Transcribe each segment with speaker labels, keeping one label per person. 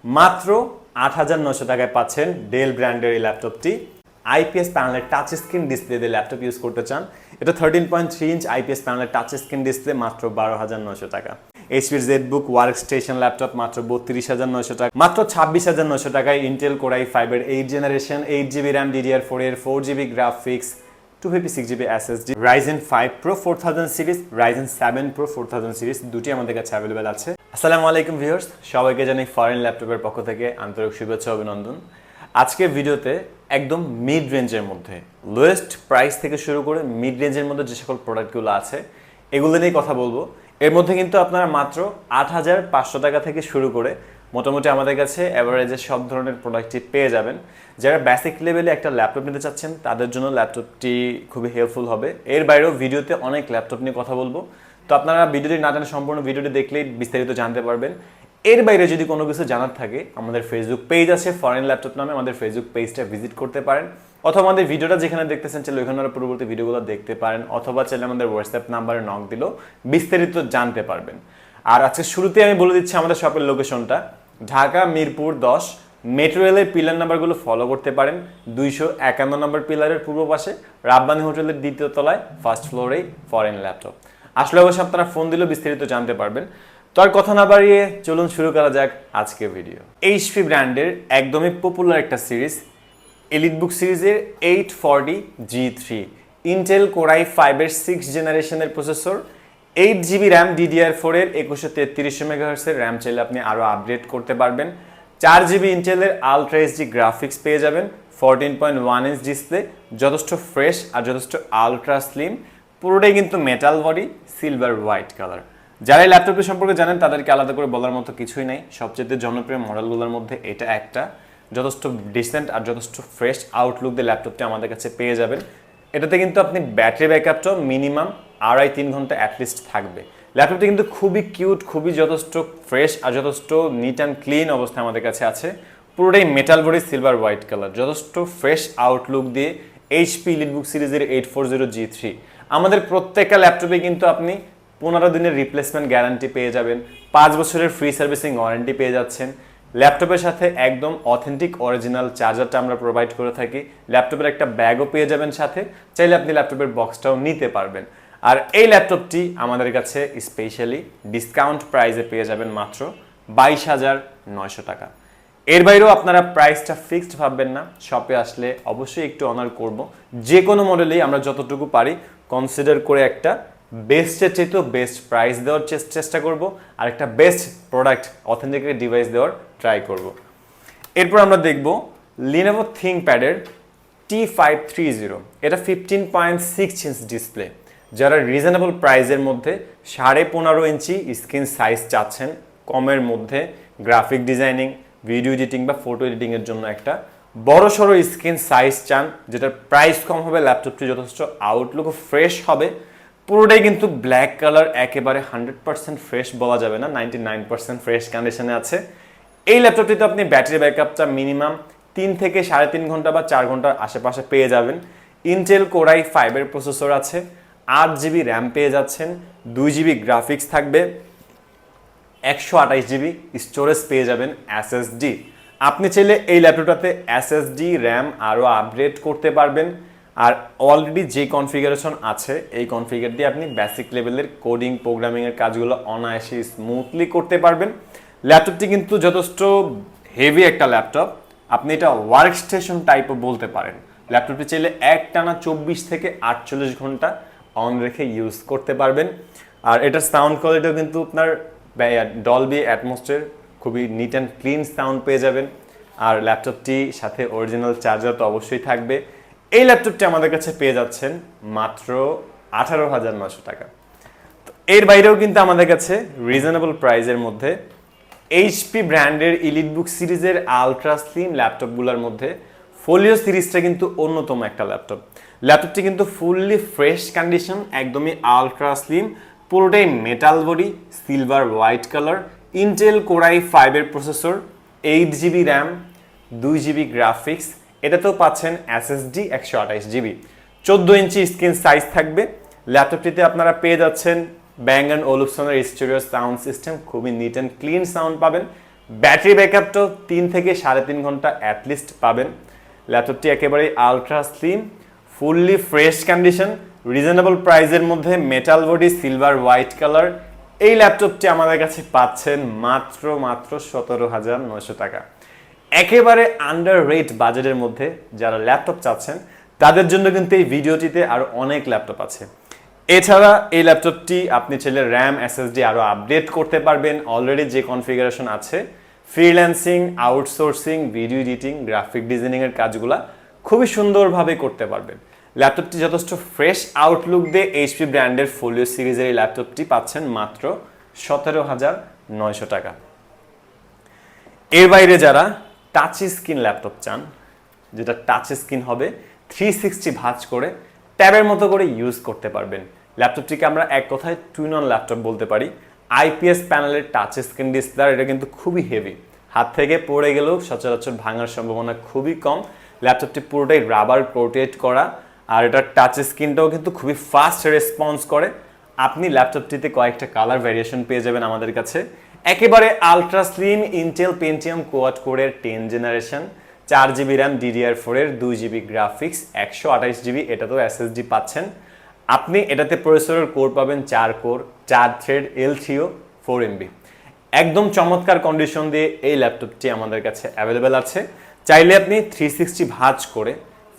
Speaker 1: মাত্র ৮,৯০০ টাকায় পাচ্ছেন ডেল ব্র্যান্ডের এই ল্যাপটপটি। আইপিএস প্যানেলের টাচ স্ক্রিন ডিসপ্লে দিয়ে ল্যাপটপ ইউজ করতে চান, এটা 13.3 ইঞ্চ আইপিএস প্যানেলের টাচ স্ক্রিন ডিসপ্লে মাত্র 12,৯০০ টাকা। এইচপির জেডবুক ওয়ার্ক স্টেশন ল্যাপটপ মাত্র 32,৯০০ টাকা। মাত্র 26,৯০০ টাকায় ইন্টেল কোর i5 এর 8 জেনারেশন 8GB র্যাম DDR4 এর 4GB graphics 256GB SSD Ryzen 5 Pro 4000 series, Ryzen 7 Pro 4000 series দুটি আমাদের কাছে অ্যাভেলেবেল আছে। আসসালামু আলাইকুম ভিউয়ার্স, সবাইকে জানাই ফরেন ল্যাপটপের পক্ষ থেকে আন্তরিক শুভেচ্ছা অভিনন্দন। আজকের ভিডিওতে একদম মিড রেঞ্জের মধ্যে লোয়েস্ট প্রাইস থেকে শুরু করে মিড রেঞ্জের মধ্যে যে সকল প্রোডাক্টগুলো আছে এগুলো নিয়ে কথা বলবো। এর মধ্যে কিন্তু আপনারা মাত্র ৮,৫০০ টাকা থেকে শুরু করে মোটামুটি আমাদের কাছে অ্যাভারেজে সব ধরনের প্রোডাক্টই পেয়ে যাবেন। যারা বেসিক লেভেলে একটা ল্যাপটপ নিতে চাচ্ছেন তাদের জন্য ল্যাপটপটি খুবই হেল্পফুল হবে। এর বাইরেও ভিডিওতে অনেক ল্যাপটপ নিয়ে কথা বলবো, তো আপনারা ভিডিওটি না জানা সম্পূর্ণ ভিডিওটি দেখলেই বিস্তারিত জানতে পারবেন। এর বাইরে যদি কোনো কিছু জানার থাকে আমাদের ফেসবুক পেজ আছে ফরেন ল্যাপটপ নামে, আমাদের ফেসবুক পেজটা ভিজিট করতে পারেন, অথবা আমাদের ভিডিওটা যেখানে দেখতেছেন চাইলে ওইখানে পরবর্তী ভিডিওগুলো দেখতে পারেন, অথবা চাইলে আমাদের হোয়াটসঅ্যাপ নাম্বারে নক দিলেও বিস্তারিত জানতে পারবেন। আর আজকে শুরুতে আমি বলে দিচ্ছি আমাদের শপের লোকেশনটা ঢাকা মিরপুর 10, মেট্রো রেলের পিলার নাম্বারগুলো ফলো করতে পারেন। 251 নম্বর পিলারের পূর্ব পাশে রাব্বানি হোটেলের দ্বিতীয় তলায় ফার্স্ট ফ্লোরেই ফরেন ল্যাপটপ। আসলে অবশ্যই আপনারা ফোন দিলেও বিস্তারিত জানতে পারবেন। তো আর কথা না বাড়িয়ে চলুন শুরু করা যাক আজকের ভিডিও। এইচপি ব্র্যান্ডের একদমই পপুলার একটা সিরিজ এলিটবুক সিরিজের 840G3 ইন্টেল কোর i5 এর 6 জেনারেশনের প্রসেসর, 8GB র্যাম DDR4 এর 2133 MHz এর র্যাম চাইলে আপনি আরও আপডেট করতে পারবেন। 4GB ইন্টেলের আলট্রা এইচডি গ্রাফিক্স পেয়ে যাবেন, 14.1 ইঞ্চ ডিসপ্লে, যথেষ্ট ফ্রেশ আর যথেষ্ট আলট্রা স্লিম, পুরোটাই কিন্তু metal body, silver white colour. যারা এই ল্যাপটপটি সম্পর্কে জানেন তাদেরকে আলাদা করে বলার মতো কিছুই নাই, সবচেয়ে জনপ্রিয় মডেলগুলোর মধ্যে এটা একটা। যথেষ্ট ডিসেন্ট আর যথেষ্ট ফ্রেশ আউটলুক দিয়ে ল্যাপটপটি আমাদের কাছে পেয়ে যাবেন। এটাতে কিন্তু আপনি ব্যাটারি ব্যাকআপটাও মিনিমাম 2.5-3 ঘন্টা অ্যাটলিস্ট থাকবে। ল্যাপটপটি কিন্তু খুবই কিউট, খুবই যথেষ্ট ফ্রেশ আর যথেষ্ট নিট অ্যান্ড ক্লিন অবস্থায় আমাদের কাছে আছে। পুরোটাই metal body, silver white colour, যথেষ্ট ফ্রেশ আউটলুক দিয়ে এইচপি এলিটবুক সিরিজের 840G3। আমাদের প্রত্যেকটা ল্যাপটপে কিন্তু আপনি 15 দিনের রিপ্লেসমেন্ট গ্যারান্টি পেয়ে যাবেন, 5 বছরের ফ্রি সার্ভিসিং ওয়ারেন্টি পেয়ে যাচ্ছেন। ল্যাপটপের সাথে একদম অথেন্টিক অরিজিনাল চার্জারটা আমরা প্রোভাইড করে থাকি। ল্যাপটপের একটা ব্যাগও পেয়ে যাবেন সাথে, চাইলে আপনি ল্যাপটপের বক্সটাও নিতে পারবেন। আর এই ল্যাপটপটি আমাদের কাছে স্পেশালি ডিসকাউন্ট প্রাইসে পেয়ে যাবেন মাত্র 22,900 টাকা। এর বাইরেও আপনারা প্রাইসটা ফিক্সড ভাববেন না, শপে আসলে অবশ্যই একটু অনার করব। যে কোনো মডেলেই আমরা যতটুকু পারি কনসিডার করে একটা বেস্টের চেয়েও বেস্ট প্রাইস দেওয়ার চেষ্টা করব, আর একটা বেস্ট প্রোডাক্ট অথেন্টিক ডিভাইস দেওয়ার ট্রাই করব। এরপর আমরা দেখব লিনোভো থিংকপ্যাডের T530। এটা 15.6 ইঞ্চ ডিসপ্লে। যারা রিজনেবল প্রাইসের মধ্যে 15.5 ইঞ্চি স্ক্রিন সাইজ চাচ্ছেন, কমের মধ্যে গ্রাফিক ডিজাইনিং, ভিডিও এডিটিং বা ফটো এডিটিংয়ের জন্য একটা বড় সড়ো স্ক্রিন সাইজ চান, যেটার প্রাইস কম হবে, ল্যাপটপটি যথেষ্ট আউটলুক ফ্রেশ হবে, পুরোটাই কিন্তু ব্ল্যাক কালার, একেবারে 100% ফ্রেশ বলা যাবে না, 99% ফ্রেশ কন্ডিশনে আছে। এই ল্যাপটপটিতে আপনি ব্যাটারি ব্যাকআপটা মিনিমাম 3 থেকে 3.5 ঘন্টা বা 4 ঘন্টার আশেপাশে পেয়ে যাবেন। ইন্টেল কোর i5 এর প্রসেসর আছে, 8GB র্যাম পেয়ে যাচ্ছেন, 2GB গ্রাফিক্স থাকবে, 128GB স্টোরেজ পেয়ে যাবেন SSD। আপনি চাইলে এই ল্যাপটপটাতে SSD র্যাম আরও আপগ্রেড করতে পারবেন। আর অলরেডি যে কনফিগারেশন আছে এই কনফিগার দিয়ে আপনি বেসিক লেভেলের কোডিং প্রোগ্রামিংয়ের কাজগুলো অনায়াসে স্মুথলি করতে পারবেন। ল্যাপটপটি কিন্তু যথেষ্ট হেভি একটা ল্যাপটপ, আপনি এটা ওয়ার্ক স্টেশন টাইপও বলতে পারেন। ল্যাপটপটি চাইলে একটানা 24 থেকে 48 ঘন্টা অন রেখে ইউজ করতে পারবেন। আর এটার সাউন্ড কোয়ালিটিও কিন্তু আপনার ডলবি অ্যাটমসফিয়ার, খুবই নিট অ্যান্ড ক্লিন সাউন্ড পেয়ে যাবেন। আর ল্যাপটপটি সাথে অরিজিনাল চার্জার তো অবশ্যই থাকবে। এই ল্যাপটপটি আমাদের কাছে পেয়ে যাচ্ছেন মাত্র 18,900 টাকা। তো এর বাইরেও কিন্তু আমাদের কাছে রিজনেবল প্রাইসের মধ্যে এইচপি ব্র্যান্ডের এলিটবুক সিরিজের আলট্রা স্লিম ল্যাপটপগুলোর মধ্যে ফোলিও সিরিজটা কিন্তু অন্যতম একটা ল্যাপটপ। ল্যাপটপটি কিন্তু ফুললি ফ্রেশ কন্ডিশন, একদমই আলট্রা স্লিম, পুরোটাই metal body, silver white colour, Intel core i5 এর processor, 8GB RAM, 2GB graphics, এটাতেও পাচ্ছেন SSD 128GB, 14 inch screen size থাকবে। ল্যাপটপটিতে আপনারা পেয়ে যাচ্ছেন ব্যাং অ্যান্ড ওলুপসনের স্টেরিও সাউন্ড সিস্টেম, খুবই নিট অ্যান্ড ক্লিন সাউন্ড পাবেন। ব্যাটারি ব্যাকআপটাও 3 থেকে 3.5 ঘন্টা অ্যাটলিস্ট পাবেন। ল্যাপটপটি একেবারে ultra slim, fully fresh condition, reasonable প্রাইসের মধ্যে, metal body, silver white colour. এই ল্যাপটপটি আমাদের কাছে পাচ্ছেন মাত্র 17,900 টাকা। একেবারে আন্ডার রেট বাজেটের মধ্যে যারা ল্যাপটপ চাচ্ছেন তাদের জন্য কিন্তু এই ভিডিওটিতে আরো অনেক ল্যাপটপ আছে। এছাড়া এই ল্যাপটপটি আপনি চাইলে র্যাম এসএসডি আরো আপডেট করতে পারবেন। অলরেডি যে কনফিগারেশন আছে, freelancing, outsourcing, video editing, graphic designing এর কাজগুলা খুবই সুন্দরভাবে করতে পারবেন। ল্যাপটপটি যথেষ্ট ফ্রেশ আউটলুক দিয়ে এইচপি ব্র্যান্ডের ফোলিও সিরিজের এই ল্যাপটপটি পাচ্ছেন মাত্র 17,900 টাকা। এর বাইরে যারা টাচ স্ক্রিন ল্যাপটপ চান, যেটা টাচ স্ক্রিন হবে, 360 ভাঁজ করে ট্যাবের মতো করে ইউজ করতে পারবেন, ল্যাপটপটিকে আমরা এক কথায় টুইন অন ল্যাপটপ বলতে পারি। আইপিএস প্যানেলের টাচ স্ক্রিন ডিসপ্লে, এটা কিন্তু খুবই হেভি, হাত থেকে পড়ে গেলেও সচরাচর ভাঙার সম্ভাবনা খুবই কম। ল্যাপটপটি পুরোটাই রাবার কোটেড করা, আর এটার টাচ স্ক্রিনটাও কিন্তু খুবই ফাস্ট রেসপন্স করে। আপনি ল্যাপটপটিতে কয়েকটা কালার ভ্যারিয়েশন পেয়ে যাবেন আমাদের কাছে। একেবারে ultra slim Intel Pentium quad কোরের 10 জেনারেশন, 4GB র্যাম DDR4 এর 2GB গ্রাফিক্স, 128GB এটাতেও এসএসডি পাচ্ছেন। আপনি এটাতে প্রসেসরের কোর পাবেন 4 কোর, 4 থ্রেড, L3O 4MB। একদম চমৎকার কন্ডিশন দিয়ে এই ল্যাপটপটি আমাদের কাছে অ্যাভেলেবেল আছে। চাইলে আপনি 360 ভাঁজ করে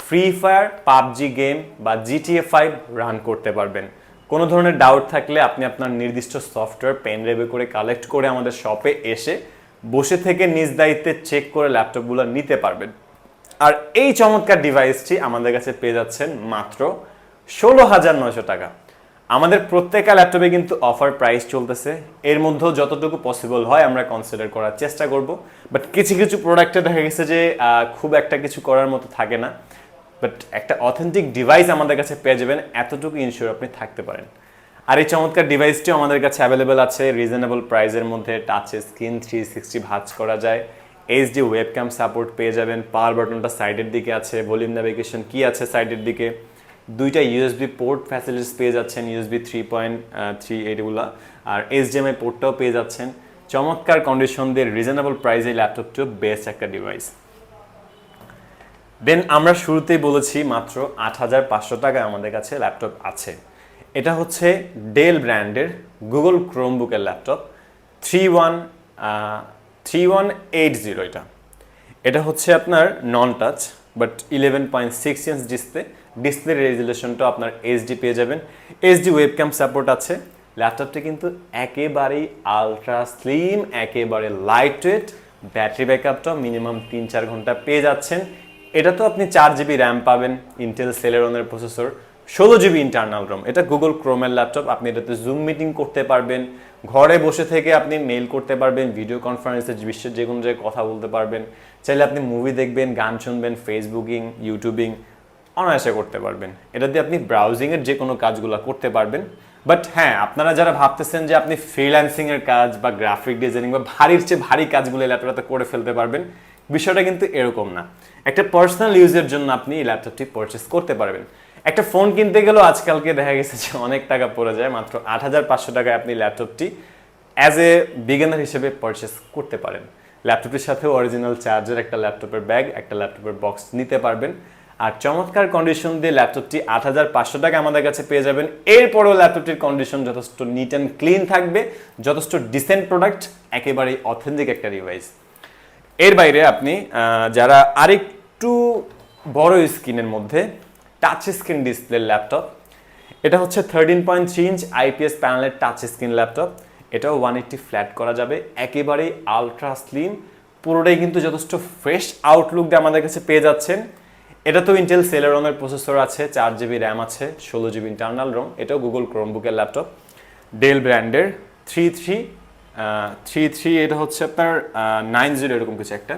Speaker 1: ফ্রি ফায়ার, পাবজি গেম বা GTA 5 রান করতে পারবেন। কোনো ধরনের ডাউট থাকলে আপনি আপনার নির্দিষ্ট সফটওয়্যার পেন ড্রাইভে করে কালেক্ট করে আমাদের শপে এসে বসে থেকে নিজ দায়িত্বে চেক করে ল্যাপটপগুলো নিতে পারবেন। আর এই চমৎকার ডিভাইসটি আমাদের কাছে পেয়ে যাচ্ছেন মাত্র 16,900 টাকা। আমাদের প্রত্যেকটা ল্যাপটপে কিন্তু অফার প্রাইস চলতেছে, এর মধ্যেও যতটুকু পসিবল হয় আমরা কনসিডার করার চেষ্টা করব। বাট কিছু কিছু প্রোডাক্টে দেখা গেছে যে খুব একটা কিছু করার মতো থাকে না, বাট একটা অথেন্টিক ডিভাইস আমাদের কাছে পেয়ে যাবেন, এতটুকু ইনশিওর আপনি থাকতে পারেন। আর এই চমৎকার ডিভাইসটিও আমাদের কাছে অ্যাভেলেবেল আছে রিজনেবল প্রাইসের মধ্যে। টাচ স্ক্রিন, 360 ভাঁজ করা যায়, এইচডি ওয়েবক্যাম সাপোর্ট পেয়ে যাবেন, পাওয়ার বাটনটা সাইডের দিকে আছে, ভলিউম নেভিগেশন কি আছে সাইডের দিকে, দুইটা ইউএসবি পোর্ট ফ্যাসিলিটিস পেয়ে যাচ্ছেন, ইউএসবি 3.3 এইগুলা, আর এইচডিএমআই পোর্টটাও পেয়ে যাচ্ছেন। চমৎকার কন্ডিশন দিয়ে রিজনেবল প্রাইসে ল্যাপটপটিও বেস্ট একটা ডিভাইস। দেন আমরা শুরুতেই বলেছি মাত্র 8,500 টাকায় আমাদের কাছে ল্যাপটপ আছে। এটা হচ্ছে ডেল ব্র্যান্ডের গুগল ক্রোমবুকের ল্যাপটপ 3180। এটা হচ্ছে আপনার non touch but 11.6 inch display রেজুলেশনটা আপনার এইচডি পেয়ে যাবেন, এইচডি ওয়েবক্যাম সাপোর্ট আছে। ল্যাপটপটি কিন্তু একেবারেই আলট্রা স্লিম, একেবারে লাইট ওয়েট, ব্যাটারি ব্যাকআপটা মিনিমাম 3-4 ঘন্টা পেয়ে যাচ্ছেন। এটা তো আপনি 4GB র্যাম পাবেন, ইন্টেল সেলেরনের প্রসেসর, 16GB ইন্টারনাল রোম। এটা গুগল ক্রোমের ল্যাপটপ, আপনি এটাতে জুম মিটিং করতে পারবেন, ঘরে বসে থেকে আপনি মেইল করতে পারবেন, ভিডিও কনফারেন্সে বিশ্বের যে কোনো জায়গায় কথা বলতে পারবেন, চাইলে আপনি মুভি দেখবেন, গান শুনবেন, ফেসবুকিং, ইউটিউবিং অনায়াসে করতে পারবেন। এটা দিয়ে আপনি ব্রাউজিংয়ের যে কোনো কাজগুলো করতে পারবেন। বাট হ্যাঁ, আপনারা যারা ভাবতেছেন যে আপনি ফ্রিল্যান্সিংয়ের কাজ বা গ্রাফিক ডিজাইনিং বা ভারীর চেয়ে ভারী কাজগুলো ল্যাপটপটাতে করে ফেলতে পারবেন, বিষয়টা কিন্তু এরকম না। একটা পার্সোনাল ইউজের জন্য আপনি এই ল্যাপটপটি পারচেস করতে পারবেন। একটা ফোন কিনতে গেলেও আজকালকে দেখা গেছে যে অনেক টাকা পড়ে যায়, মাত্র 8,500 টাকায় আপনি ল্যাপটপটি অ্যাজ এ বিগিনার হিসেবে পারচেস করতে পারেন। ল্যাপটপটির সাথেও অরিজিনাল চার্জার, একটা ল্যাপটপের ব্যাগ, একটা ল্যাপটপের বক্স নিতে পারবেন। আর চমৎকার কন্ডিশন দিয়ে ল্যাপটপটি 8,500 টাকা আমাদের কাছে পেয়ে যাবেন। এরপরও ল্যাপটপটির কন্ডিশন যথেষ্ট নিট অ্যান্ড ক্লিন থাকবে, যথেষ্ট ডিসেন্ট প্রোডাক্ট, একেবারেই অথেন্টিক একটা ডিভাইস। এর বাইরে আপনি যারা আরেকটু বড় স্ক্রিনের মধ্যে টাচ স্ক্রিন ডিসপ্লে ল্যাপটপ, এটা হচ্ছে 13.3 ইঞ্চ আইপিএস প্যানেলের টাচ স্ক্রিন ল্যাপটপ। এটাও 180 ফ্ল্যাট করা যাবে, একেবারেই আলট্রা স্লিম, পুরোটাই কিন্তু যথেষ্ট ফ্রেশ আউটলুক দিয়ে আমাদের কাছে পেয়ে যাচ্ছেন। এটা তো ইন্টেল সেলেরনের প্রসেসর আছে, 4GB র্যাম আছে, 16GB ইন্টারনাল রোম। এটাও গুগল ক্রোমবুকের ল্যাপটপ, ডেল ব্র্যান্ডের 33, এটা হচ্ছে আপনার 90 এরকম কিছু একটা।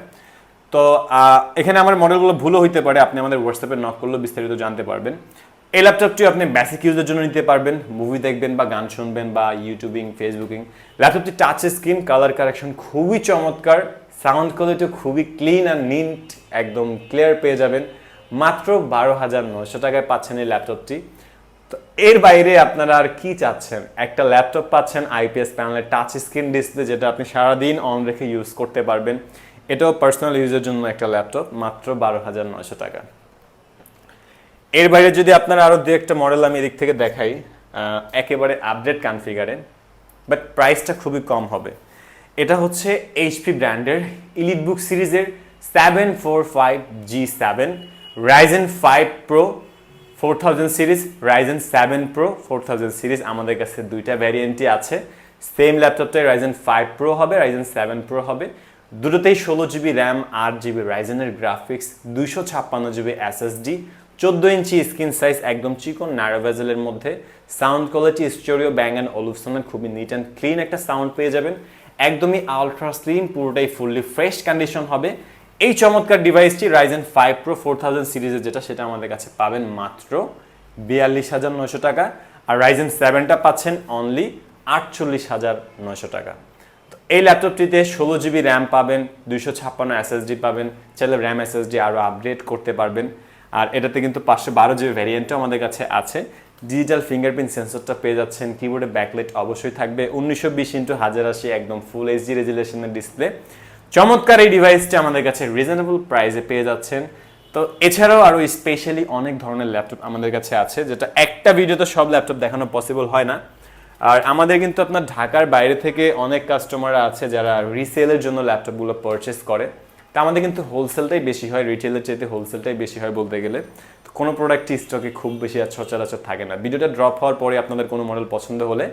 Speaker 1: তো এখানে আমার মডেলগুলো ভুলও হইতে পারে, আপনি আমাদের হোয়াটসঅ্যাপে নক করলেও বিস্তারিত জানতে পারবেন। এই ল্যাপটপটি আপনি বেসিক ইউজের জন্য নিতে পারবেন, মুভি দেখবেন বা গান শুনবেন বা ইউটিউবিং, ফেসবুকিং। ল্যাপটপটি টাচ স্ক্রিন, কালার কারেকশন খুবই চমৎকার, সাউন্ড কোয়ালিটি খুবই ক্লিন আর নিট, একদম ক্লিয়ার পেয়ে যাবেন। মাত্র 12,900 টাকায় পাচ্ছেন এই ল্যাপটপটি। তো এর বাইরে আপনারা আর কি চাচ্ছেন? একটা ল্যাপটপ পাচ্ছেন আইপিএস প্যানেলের টাচ স্ক্রিন ডিসপ্লে, যেটা আপনি সারাদিন অন রেখে ইউজ করতে পারবেন। এটাও পার্সোনাল ইউজের জন্য একটা ল্যাপটপ, মাত্র 12,900 টাকা। এর বাইরে যদি আপনারা আরও দু একটা মডেল আমি এদিক থেকে দেখাই, একেবারে আপডেট কনফিগারে, বাট প্রাইসটা খুবই কম হবে। এটা হচ্ছে এইচপি ব্র্যান্ডের ইলিটবুক সিরিজের 745G7 Ryzen 5 Pro 4000 series, Ryzen 7 Pro 4000 series. আমাদের কাছে দুইটা ভ্যারিয়েন্টই আছে। সেম ল্যাপটপটাই Ryzen 5 Pro হবে, Ryzen 7 Pro হবে। দুটোতেই 16GB র্যাম, 8GB রাইজেনের graphics, 256GB SSD, 14 inch screen size, একদম চিকন ন্যারো বেজেলের মধ্যে। Sound quality stereo Bang and ওলুফসনের খুবই নিট অ্যান্ড ক্লিন একটা সাউন্ড পেয়ে যাবেন। একদমই আলট্রা স্লিম, পুরোটাই ফুললি ফ্রেশ কন্ডিশন হবে। এই চমৎকার ডিভাইসটি Ryzen 5 Pro 4000 সিরিজের যেটা, সেটা আমাদের কাছে পাবেন মাত্র 42,900 টাকা। আর Ryzen 7টা পাচ্ছেন অনলি 48,900 টাকা। এই ল্যাপটপটিতে 16GB র্যাম পাবেন, 256 SSD পাবেন, চাইলে র্যাম SSD আরও আপগ্রেড করতে পারবেন। আর এটাতে কিন্তু 512GB ভ্যারিয়েন্টও আমাদের কাছে আছে। ডিজিটাল ফিঙ্গারপ্রিন্ট সেন্সরটা পেয়ে যাচ্ছেন, কিবোর্ডে ব্যাকলাইট অবশ্যই থাকবে, 1920x1080 একদম ফুল এইচডি রেজুলেশনের ডিসপ্লে। চমৎকার এই ডিভাইসটি আমাদের কাছে রিজনেবল প্রাইসে পেয়ে যাচ্ছেন। তো এছাড়াও আরও স্পেশালি অনেক ধরনের ল্যাপটপ আমাদের কাছে আছে, যেটা একটা ভিডিওতে সব ল্যাপটপ দেখানো পসিবল হয় না। আর আমাদের কিন্তু আপনার ঢাকার বাইরে থেকে অনেক কাস্টমাররা আছে যারা রিসেলের জন্য ল্যাপটপগুলো পারচেস করে। তা আমাদের কিন্তু হোলসেলটাই বেশি হয়, রিটেলের চাইতে হোলসেলটাই বেশি হয় বলতে গেলে। কোনো প্রোডাক্টই স্টকে খুব বেশি আর সচরাচর থাকে না। ভিডিওটা ড্রপ হওয়ার পরে আপনাদের কোনো মডেল পছন্দ হলে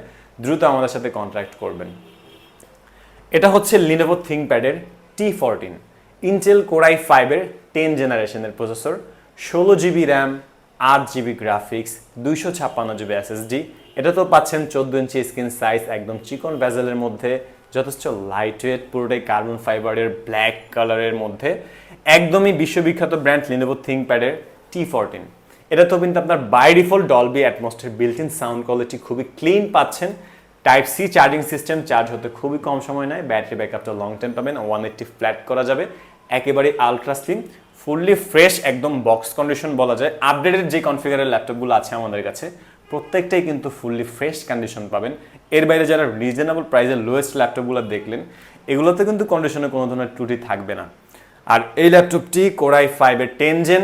Speaker 1: দ্রুত আমাদের সাথে কন্ট্যাক্ট করবেন। এটা হচ্ছে Lenovo ThinkPad-এর T14 ইন্টেল Core i5-এর 10 জেনারেশনের processor, 16GB RAM, 8GB graphics, 256GB SSD। এটা তো পাচ্ছেন 14 ইঞ্চি স্ক্রিন সাইজ, একদম চিকন বেজেলের মধ্যে, যথেষ্ট লাইট ওয়েট, পুরোটাই কার্বন ফাইবারের ব্ল্যাক কালারের মধ্যে। একদমই বিশ্ববিখ্যাত ব্র্যান্ড Lenovo ThinkPad-এর T14। এটা তো কিন্তু আপনার বাই ডিফল্ট ডলবি অ্যাটমসের বিল্ট ইন সাউন্ড কোয়ালিটি খুবই ক্লিন পাচ্ছেন। Type C charging system, charge হতে খুবই কম সময় নেয়, ব্যাটারি ব্যাকআপটা লং টাইম পাবেন, 180 ফ্ল্যাট করা যাবে, একেবারে আলট্রা স্লিম, ফুললি ফ্রেশ, একদম বক্স কন্ডিশন বলা যায়। আপডেটেড যে কনফিগারের ল্যাপটপগুলো আছে আমাদের কাছে প্রত্যেকটাই কিন্তু ফুললি ফ্রেশ কন্ডিশন পাবেন। এর বাইরে যারা রিজনেবল প্রাইসের লোয়েস্ট ল্যাপটপগুলো দেখলেন, এগুলোতে কিন্তু কন্ডিশনে কোনো ধরনের ত্রুটি থাকবে না। আর এই ল্যাপটপটি Core i5-এর 10 gen,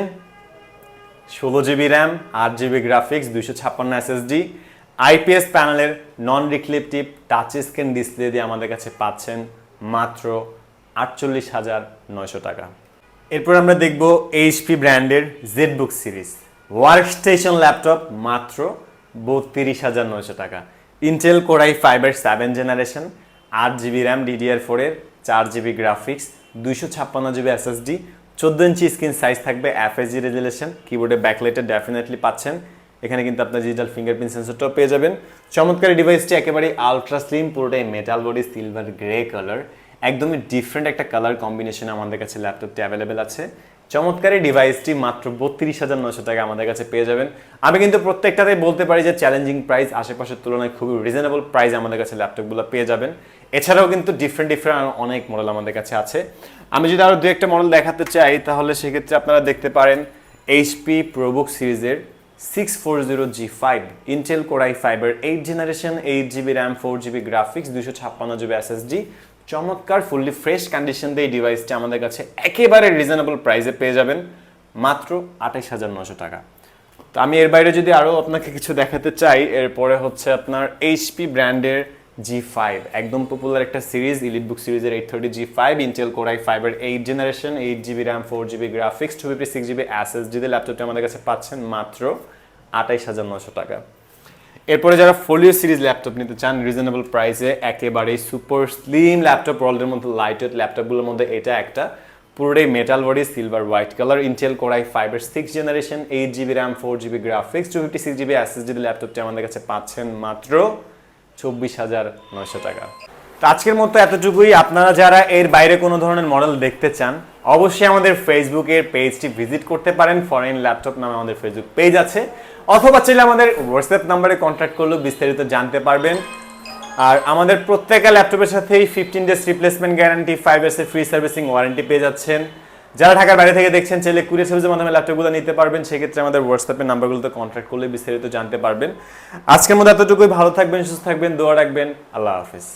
Speaker 1: 16GB RAM, 8GB graphics, 256 SSD, IPS প্যানেলের non reflective touch screen display দিয়ে আমাদের কাছে পাচ্ছেন মাত্র 48,900 টাকা। এরপর আমরা দেখব এইচপি ব্র্যান্ডের জেডবুক সিরিজ ওয়ার্কস্টেশন ল্যাপটপ, মাত্র 32,900 টাকা। ইন্টেল Core i5-এর 7 জেনারেশন, 8GB র্যাম, DDR4-এর, 4GB graphics, 256GB SSD, 14 inch screen size থাকবে, FHD রেজুলেশন, কিবোর্ডে ব্যাকলাইটে ডেফিনেটলি পাচ্ছেন। এখানে কিন্তু আপনার ডিজিটাল ফিঙ্গারপ্রিন্ট সেন্সরটাও পেয়ে যাবেন। চমৎকার ডিভাইসটি একেবারে আলট্রা স্লিম, পুরোটাই metal body, silver grey colour, একদমই ডিফারেন্ট একটা কালার কম্বিনেশন আমাদের কাছে ল্যাপটপটি অ্যাভেলেবেল আছে। চমৎকার এই ডিভাইসটি মাত্র 32,900 টাকা আমাদের কাছে পেয়ে যাবেন। আমি কিন্তু প্রত্যেকটাতেই বলতে পারি যে চ্যালেঞ্জিং প্রাইস, আশেপাশের তুলনায় খুবই রিজনেবল প্রাইস আমাদের কাছে ল্যাপটপগুলো পেয়ে যাবেন। এছাড়াও কিন্তু ডিফারেন্ট অনেক মডেল আমাদের কাছে আছে। আমি যদি আরও দু একটা মডেল দেখাতে চাই, তাহলে সেক্ষেত্রে আপনারা দেখতে পারেন এইচপি প্রোবুক সিরিজের 640G5 Intel Core i5-এর 8 generation, 8GB RAM, 4GB graphics, 256GB SSD। চমৎকার ফুললি ফ্রেশ কন্ডিশন দিয়ে এই ডিভাইসটি আমাদের কাছে একেবারে রিজনেবল প্রাইসে পেয়ে যাবেন মাত্র 28,900 টাকা। তো আমি এর বাইরে যদি আরও আপনাকে কিছু দেখাতে চাই, এরপরে হচ্ছে আপনার এইচপি ব্র্যান্ডের G5, একদম পপুলার একটা সিরিজ, ইলিটবুক সিরিজের 830G5 Intel Core i5-এর 8 generation, 8GB RAM, 4GB graphics, 256GB SSD দিয়ে ল্যাপটপটি আমাদের কাছে পাচ্ছেন মাত্র 28,900 টাকা। এরপরে যারা ফোলিও সিরিজ ল্যাপটপ নিতে চান রিজনেবল প্রাইসে, একেবারে সুপার স্লিম ল্যাপটপ, ওয়ার্ল্ডের মধ্যে লাইট ওয়েট ল্যাপটপগুলোর মধ্যে এটা একটা, পুরোটাই metal body, silver white colour, Intel Core i5-এর 6 generation, 8GB RAM, 4GB graphics, 256GB SSD ল্যাপটপটি আমাদের কাছে পাচ্ছেন মাত্র 24,900 টাকা। তো আজকের মতো এতটুকুই। আপনারা যারা এর বাইরে কোনো ধরনের মডেল দেখতে চান, অবশ্যই আমাদের ফেসবুকের পেজটি ভিজিট করতে পারেন, ফরেন ল্যাপটপ নামে আমাদের ফেসবুক পেজ আছে, অথবা চাইলে আমাদের হোয়াটসঅ্যাপ নাম্বারে কন্ট্যাক্ট করলেও বিস্তারিত জানতে পারবেন। আর আমাদের প্রত্যেকটা ল্যাপটপের সাথেই 15 ডেজ রিপ্লেসমেন্ট গ্যারান্টি, 5 ইয়ার্সের ফ্রি সার্ভিসিং ওয়ারেন্টি পেয়ে যাচ্ছেন। যারা ঢাকার বাইরে থেকে দেখছেন চাইলে কুরিয়ার সার্ভিসের মাধ্যমে ল্যাপটপগুলো নিতে পারবেন, সেক্ষেত্রে আমাদের হোয়াটসঅ্যাপের নাম্বারগুলোতে কন্ট্যাক্ট করলে বিস্তারিত জানতে পারবেন। আজকের মধ্যে এতটুকুই, ভালো থাকবেন, সুস্থ থাকবেন, দোয়া রাখবেন, আল্লাহ হাফিজ।